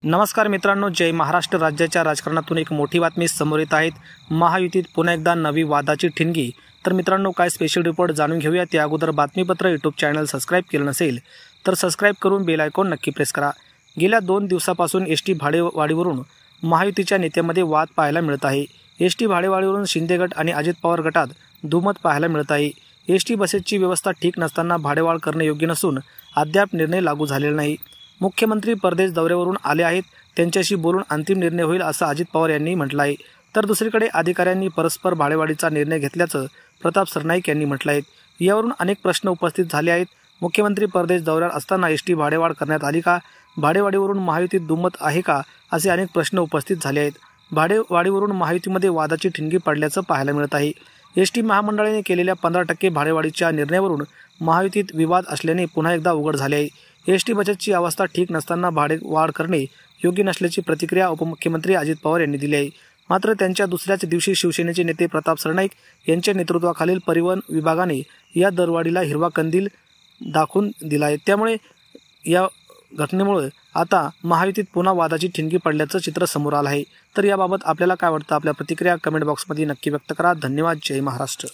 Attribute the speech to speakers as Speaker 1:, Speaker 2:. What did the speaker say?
Speaker 1: नमस्कार मित्रांनो, जय महाराष्ट्र. राज्याच्या राजकारणातून एक मोठी बातमी समोर येत आहे. महायुतीत पुन्हा एकदा नवी वादाची ठिणगी. तर मित्रांनो, काय स्पेशल रिपोर्ट जाणून घेऊया. त्या अगोदर बातमीपत्र यूट्यूब चॅनल सबस्क्राईब केलं नसेल तर सबस्क्राईब करून बेल आयकॉन नक्की प्रेस करा. गेल्या 2 दिवसापासून एसटी भाडेवाढीवरून महायुतीच्या नेत्यांमध्ये वाद पाहायला मिळत आहे. एसटी भाडेवाढीवरून शिंदे गट आणि अजित पवार गटात दुमत पाहायला मिळत आहे. एसटी बसेसची व्यवस्था ठीक नसताना भाडेवाढ करणे योग्य नसून अद्याप निर्णय लागू झालेला नाही. मुख्यमंत्री परदेश दौऱ्यावरून आले आहेत, त्यांच्याशी बोलून अंतिम निर्णय होईल असं अजित पवार यांनी म्हटलं आहे. तर दुसरीकडे अधिकाऱ्यांनी परस्पर भाडेवाढीचा निर्णय घेतल्याचं प्रताप सरनाईक यांनी म्हटलं आहे. यावरून अनेक प्रश्न उपस्थित झाले आहेत. मुख्यमंत्री परदेश दौऱ्यावर असताना एसटी भाडेवाढ करण्यात आली का? भाडेवाढीवरून महायुतीत दुमत आहे का? असे अनेक प्रश्न उपस्थित झाले आहेत. भाडेवाढीवरून महायुतीमध्ये वादाची ठिणगी पडल्याचं पाहायला मिळत आहे. एसटी महामंडळाने केलेल्या 15% भाडेवाढीच्या निर्णयावरून महायुतीत विवाद असल्याने पुन्हा एकदा उघड झाले आहे. एसटी बचतची अवस्था ठीक नसताना भाडेवाढ करणे योग्य नसल्याची प्रतिक्रिया उपमुख्यमंत्री अजित पवार यांनी दिली आहे. मात्र त्यांच्या दुसऱ्याच दिवशी शिवसेनेचे नेते प्रताप सरनाईक यांच्या नेतृत्वाखालील परिवहन विभागाने या दरवाढीला हिरवा कंदील दाखवून दिला आहे. त्यामुळे या घटनेमुळे आता महायुतीत पुन्हा वादाची ठिणगी पडल्याचं चित्र समोर आलं आहे. तर याबाबत आपल्याला काय वाटतं? आपल्या प्रतिक्रिया कमेंट बॉक्समध्ये नक्की व्यक्त करा. धन्यवाद. जय महाराष्ट्र.